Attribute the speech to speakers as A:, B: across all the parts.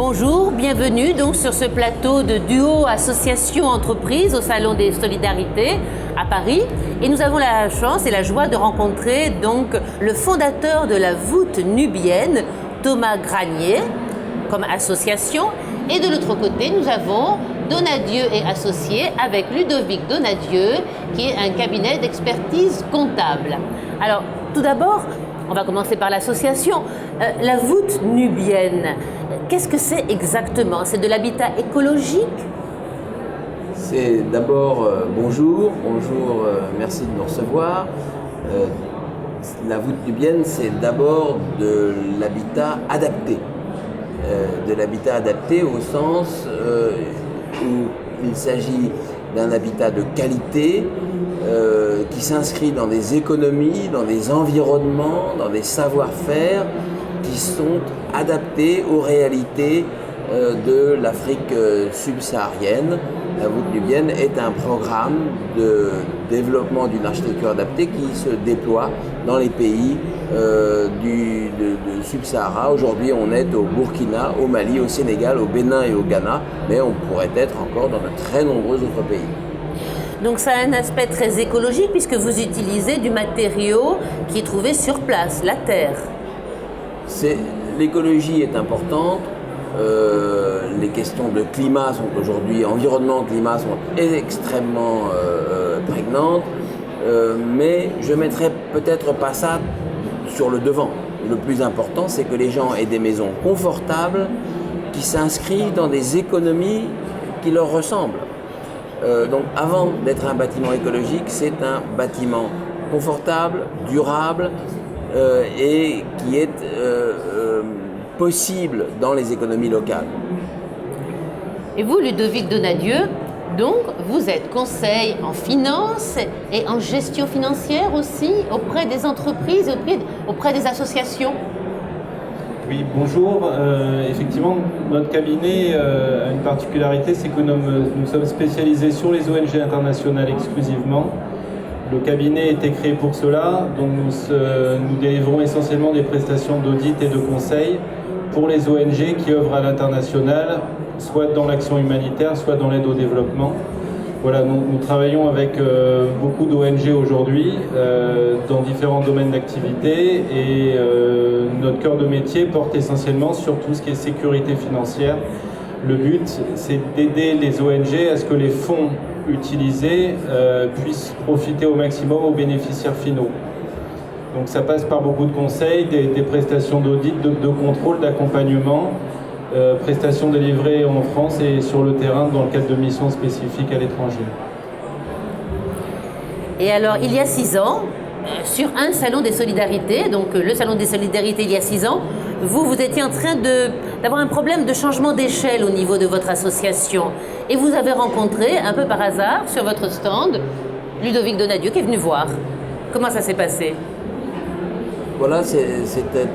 A: Bonjour, bienvenue donc sur ce plateau de Duo Association Entreprise au Salon des Solidarités à Paris. Et nous avons la chance et la joie de rencontrer donc le fondateur de la voûte nubienne, Thomas Granier, comme association. Et de l'autre côté, nous avons Donadieu et Associés avec Ludovic Donadieu, qui est un cabinet d'expertise comptable. Alors, tout d'abord, on va commencer par l'association. La voûte nubienne, qu'est-ce que c'est exactement? C'est de l'habitat écologique?
B: C'est d'abord bonjour, merci de nous recevoir. La voûte nubienne, c'est d'abord de l'habitat adapté. De l'habitat adapté au sens où il s'agit d'un habitat de qualité qui s'inscrit dans des économies, dans des environnements, dans des savoir-faire qui sont adaptés aux réalités de l'Afrique subsaharienne. La voûte nubienne est un programme de développement d'une architecture adaptée qui se déploie dans les pays du Sub-Sahara. Aujourd'hui, on est au Burkina, au Mali, au Sénégal, au Bénin et au Ghana, mais on pourrait être encore dans de très nombreux autres pays.
A: Donc ça a un aspect très écologique puisque vous utilisez du matériau qui est trouvé sur place, la terre.
B: L'écologie est importante. Les questions de climat sont aujourd'hui, environnement, climat sont extrêmement prégnantes, mais je ne mettrais peut-être pas ça sur le devant. Le plus important, c'est que les gens aient des maisons confortables qui s'inscrivent dans des économies qui leur ressemblent. Donc avant d'être un bâtiment écologique, c'est un bâtiment confortable, durable et qui est possible dans les économies locales.
A: Et vous, Ludovic Donadieu, donc vous êtes conseil en finance et en gestion financière aussi auprès des entreprises, auprès des associations.
C: Oui, bonjour. Effectivement, notre cabinet a une particularité, c'est que nous sommes spécialisés sur les ONG internationales exclusivement. Le cabinet a été créé pour cela, donc nous délivrons essentiellement des prestations d'audit et de conseil pour les ONG qui œuvrent à l'international, soit dans l'action humanitaire, soit dans l'aide au développement. Voilà, nous travaillons avec beaucoup d'ONG aujourd'hui dans différents domaines d'activité et notre cœur de métier porte essentiellement sur tout ce qui est sécurité financière. Le but, c'est d'aider les ONG à ce que les fonds utilisés puissent profiter au maximum aux bénéficiaires finaux. Donc ça passe par beaucoup de conseils, des prestations d'audit, de contrôle, d'accompagnement, prestations délivrées en France et sur le terrain dans le cadre de missions spécifiques à l'étranger.
A: Et alors, il y a 6 ans, sur un salon des solidarités, donc le salon des solidarités il y a 6 ans, vous étiez en train d'avoir un problème de changement d'échelle au niveau de votre association. Et vous avez rencontré, un peu par hasard, sur votre stand, Ludovic Donadieu qui est venu voir. Comment ça s'est passé?
B: Voilà, c'était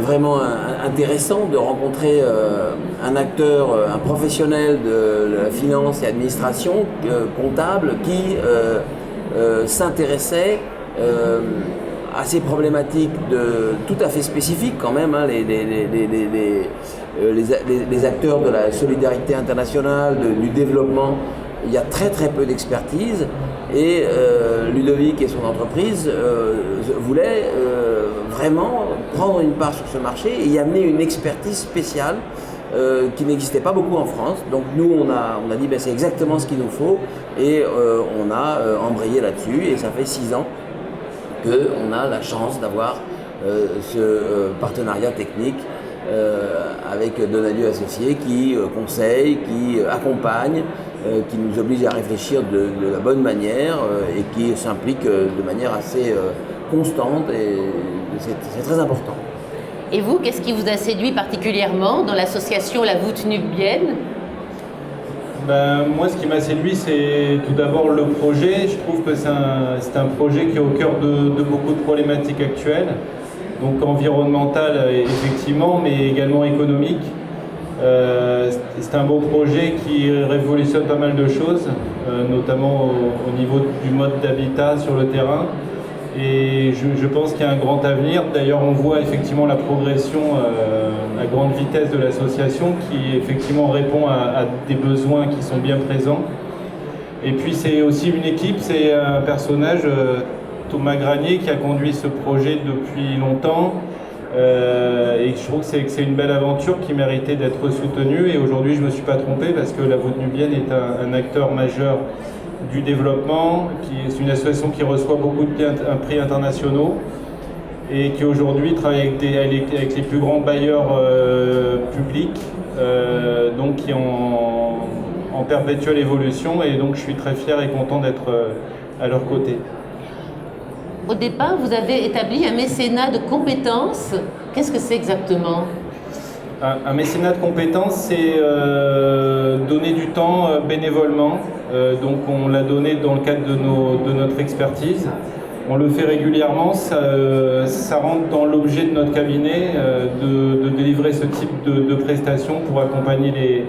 B: vraiment intéressant de rencontrer un acteur, un professionnel de la finance et administration comptable qui s'intéressait à ces problématiques tout à fait spécifiques quand même. Hein, les acteurs de la solidarité internationale, du développement, il y a très très peu d'expertise et Ludovic et son entreprise voulaient vraiment prendre une part sur ce marché et y amener une expertise spéciale qui n'existait pas beaucoup en France. Donc nous on a dit c'est exactement ce qu'il nous faut et on a embrayé là-dessus et ça fait 6 ans qu'on a la chance d'avoir ce partenariat technique avec Donadieu Associés qui conseille, qui accompagne, qui nous oblige à réfléchir de la bonne manière et qui s'implique de manière assez constante et c'est très important.
A: Et vous, qu'est-ce qui vous a séduit particulièrement dans l'association La Voûte Nubienne?
C: Moi, ce qui m'a séduit, c'est tout d'abord le projet. Je trouve que c'est un projet qui est au cœur de beaucoup de problématiques actuelles, donc environnementales effectivement, mais également économiques. C'est un beau projet qui révolutionne pas mal de choses, notamment au niveau du mode d'habitat sur le terrain. Et je pense qu'il y a un grand avenir. D'ailleurs, on voit effectivement la progression à grande vitesse de l'association qui effectivement répond à des besoins qui sont bien présents. Et puis c'est aussi une équipe, c'est un personnage, Thomas Granier, qui a conduit ce projet depuis longtemps. Et je trouve que c'est une belle aventure qui méritait d'être soutenue. Et aujourd'hui, je ne me suis pas trompé parce que la Voûte Nubienne est un acteur majeur du développement, qui est une association qui reçoit beaucoup de prix internationaux et qui aujourd'hui travaille avec les plus grands bailleurs publics, donc qui en perpétuelle évolution, et donc je suis très fier et content d'être à leur côté.
A: Au départ, vous avez établi un mécénat de compétences. Qu'est-ce que c'est exactement ?
C: Un mécénat de compétences, c'est donner du temps bénévolement. Donc on l'a donné dans le cadre de notre expertise. On le fait régulièrement, ça rentre dans l'objet de notre cabinet de délivrer ce type de prestations pour accompagner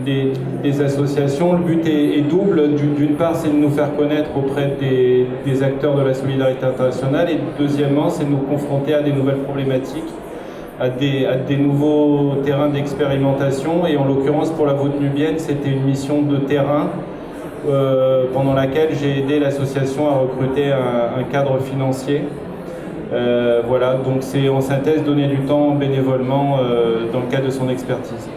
C: des associations. Le but est double. D'une part, c'est de nous faire connaître auprès des acteurs de la solidarité internationale, et deuxièmement, c'est de nous confronter à des nouvelles problématiques, à des nouveaux terrains d'expérimentation. Et en l'occurrence, pour la Voûte Nubienne, c'était une mission de terrain pendant laquelle j'ai aidé l'association à recruter un cadre financier. Voilà, donc c'est en synthèse donner du temps bénévolement dans le cadre de son expertise.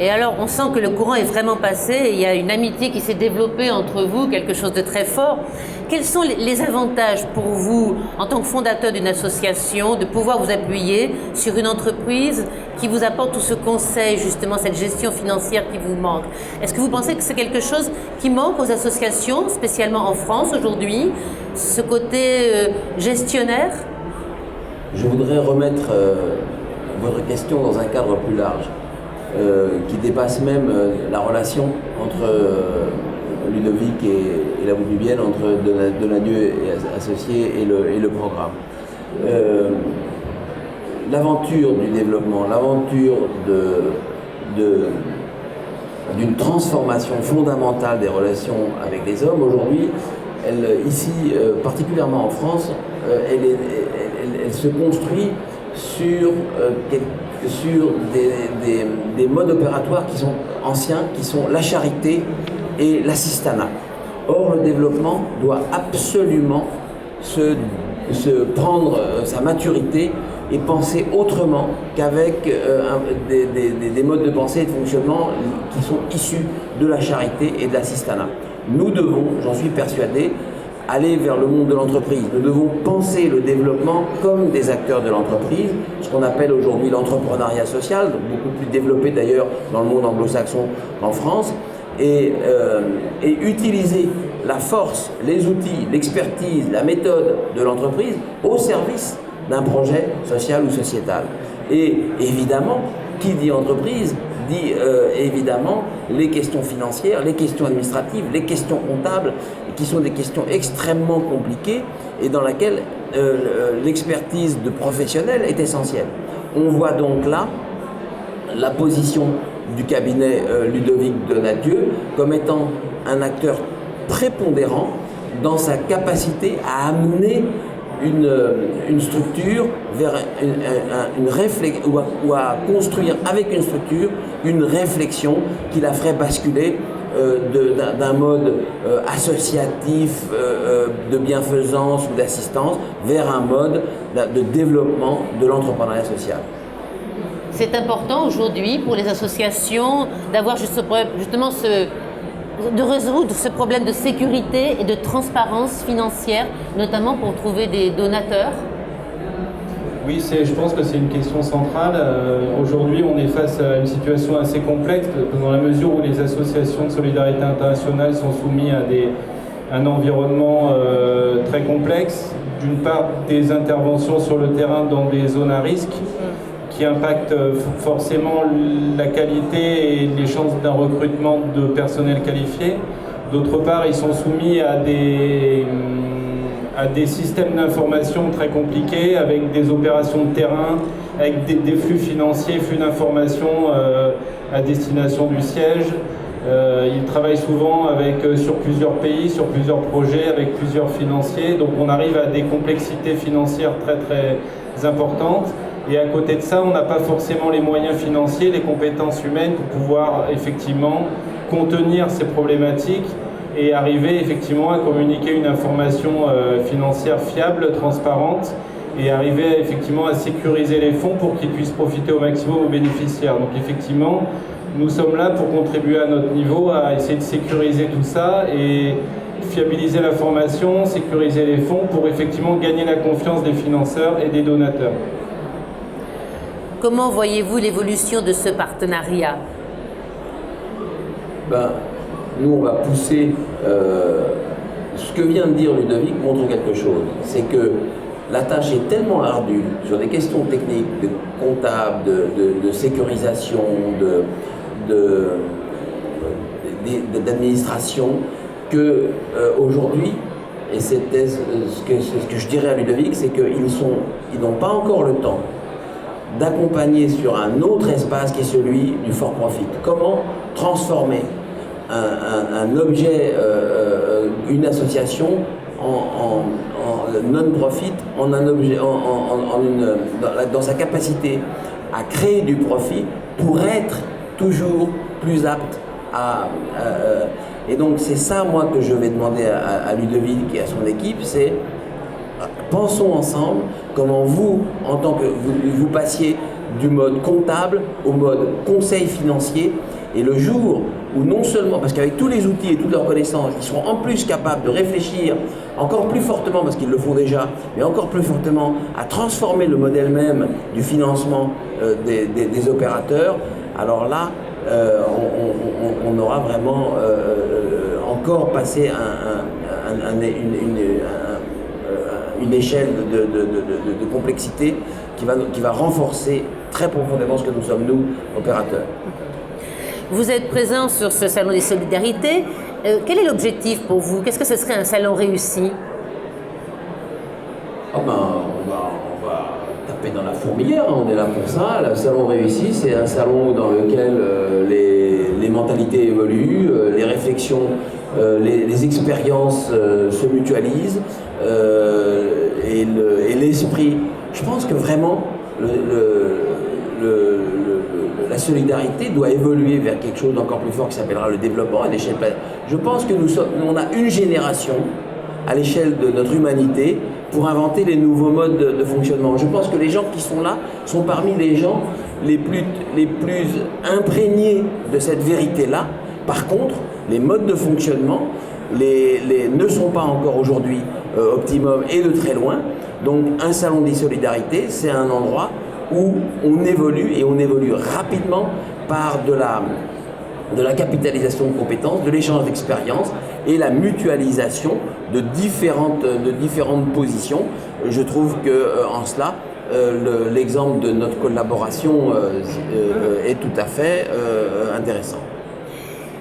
A: Et alors, on sent que le courant est vraiment passé, il y a une amitié qui s'est développée entre vous, quelque chose de très fort. Quels sont les avantages pour vous, en tant que fondateur d'une association, de pouvoir vous appuyer sur une entreprise qui vous apporte tout ce conseil, justement, cette gestion financière qui vous manque? Est-ce que vous pensez que c'est quelque chose qui manque aux associations, spécialement en France aujourd'hui, ce côté gestionnaire?
B: Je voudrais remettre votre question dans un cadre plus large. Qui dépasse même la relation entre Ludovic et la Voûte Nubienne, entre Donadieu et associés et le programme. L'aventure du développement, l'aventure d'une transformation fondamentale des relations avec les hommes, aujourd'hui, ici, particulièrement en France, elle se construit sur des modes opératoires qui sont anciens, qui sont la charité et l'assistanat. Or, le développement doit absolument se prendre sa maturité et penser autrement qu'avec des modes de pensée et de fonctionnement qui sont issus de la charité et de l'assistanat. Nous devons, j'en suis persuadé, aller vers le monde de l'entreprise. Nous devons penser le développement comme des acteurs de l'entreprise, ce qu'on appelle aujourd'hui l'entrepreneuriat social, beaucoup plus développé d'ailleurs dans le monde anglo-saxon qu'en France, et utiliser la force, les outils, l'expertise, la méthode de l'entreprise au service d'un projet social ou sociétal. Et évidemment, qui dit entreprise dit évidemment les questions financières, les questions administratives, les questions comptables, qui sont des questions extrêmement compliquées et dans lesquelles l'expertise de professionnels est essentielle. On voit donc là la position du cabinet Ludovic Donadieu comme étant un acteur prépondérant dans sa capacité à amener une structure vers une réflexion, ou à construire avec une structure une réflexion qui la ferait basculer d'un mode associatif de bienfaisance ou d'assistance vers un mode de développement de l'entrepreneuriat social.
A: C'est important aujourd'hui pour les associations d'avoir justement de résoudre ce problème de sécurité et de transparence financière, notamment pour trouver des donateurs.
C: Oui, je pense que c'est une question centrale. Aujourd'hui, on est face à une situation assez complexe dans la mesure où les associations de solidarité internationale sont soumises à un environnement très complexe. D'une part, des interventions sur le terrain dans des zones à risque qui impactent forcément la qualité et les chances d'un recrutement de personnel qualifié. D'autre part, ils sont soumis à des systèmes d'information très compliqués, avec des opérations de terrain, avec des flux financiers, flux d'informations à destination du siège, Ils travaillent souvent sur plusieurs pays, sur plusieurs projets, avec plusieurs financiers. Donc on arrive à des complexités financières très très importantes. Et à côté de ça, on n'a pas forcément les moyens financiers, les compétences humaines pour pouvoir effectivement contenir ces problématiques et arriver effectivement à communiquer une information financière fiable, transparente, et arriver effectivement à sécuriser les fonds pour qu'ils puissent profiter au maximum aux bénéficiaires. Donc effectivement, nous sommes là pour contribuer à notre niveau à essayer de sécuriser tout ça et fiabiliser l'information, sécuriser les fonds pour effectivement gagner la confiance des financeurs et des donateurs.
A: Comment voyez-vous l'évolution de ce partenariat?
B: Nous, on va pousser. Ce que vient de dire Ludovic montre quelque chose. C'est que la tâche est tellement ardue sur des questions techniques, de comptable, de sécurisation, d'administration, que aujourd'hui, et ce que je dirais à Ludovic, c'est qu'ils n'ont pas encore le temps d'accompagner sur un autre espace qui est celui du for profit. Comment transformer un objet, une association en non-profit, en un objet, dans sa capacité à créer du profit pour être toujours plus apte à... et donc c'est ça, moi, que je vais demander à Ludovic et à son équipe, c'est pensons ensemble comment vous, en tant que vous passiez du mode comptable au mode conseil financier, et le jour où non seulement, parce qu'avec tous les outils et toutes leurs connaissances, ils seront en plus capables de réfléchir encore plus fortement, parce qu'ils le font déjà, mais encore plus fortement, à transformer le modèle même du financement des opérateurs, alors là, on aura vraiment encore passé une échelle de complexité qui va renforcer très profondément ce que nous sommes, nous, opérateurs.
A: Vous êtes présent sur ce salon des solidarités. Quel est l'objectif pour vous? Qu'est-ce que ce serait un salon réussi?
B: On va taper dans la fourmilière, on est là pour ça. Le salon réussi, c'est un salon dans lequel les mentalités évoluent, les réflexions, les expériences se mutualisent et l'esprit. Je pense que vraiment la solidarité doit évoluer vers quelque chose d'encore plus fort qui s'appellera le développement à l'échelle planétaire. Je pense que on a une génération à l'échelle de notre humanité pour inventer les nouveaux modes de fonctionnement. Je pense que les gens qui sont là sont parmi les gens les plus imprégnés de cette vérité-là. Par contre, les modes de fonctionnement ne sont pas encore aujourd'hui optimum et de très loin. Donc un salon des solidarités, c'est un endroit où on évolue et on évolue rapidement par de la capitalisation de compétences, de l'échange d'expériences et la mutualisation de différentes positions. Je trouve qu'en cela, l'exemple de notre collaboration est tout à fait intéressant.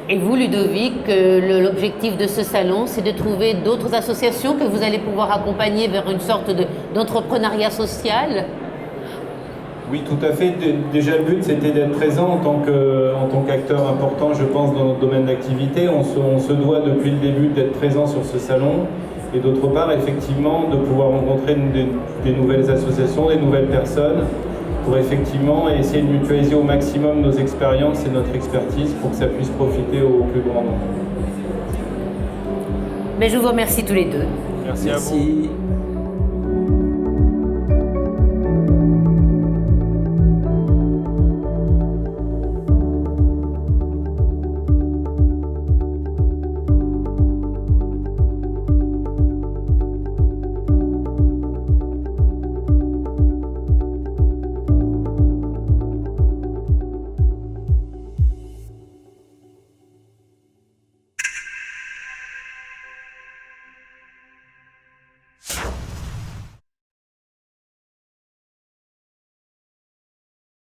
A: Et vous, Ludovic, l'objectif de ce salon, c'est de trouver d'autres associations que vous allez pouvoir accompagner vers une sorte d'entrepreneuriat social?
C: Oui, tout à fait. Déjà, le but, c'était d'être présent en tant qu'acteur important, je pense, dans notre domaine d'activité. On se doit, depuis le début, d'être présent sur ce salon. Et d'autre part, effectivement, de pouvoir rencontrer des nouvelles associations, des nouvelles personnes, pour effectivement essayer de mutualiser au maximum nos expériences et notre expertise pour que ça puisse profiter au plus grand nombre.
A: Mais je vous remercie tous les deux.
C: Merci à vous.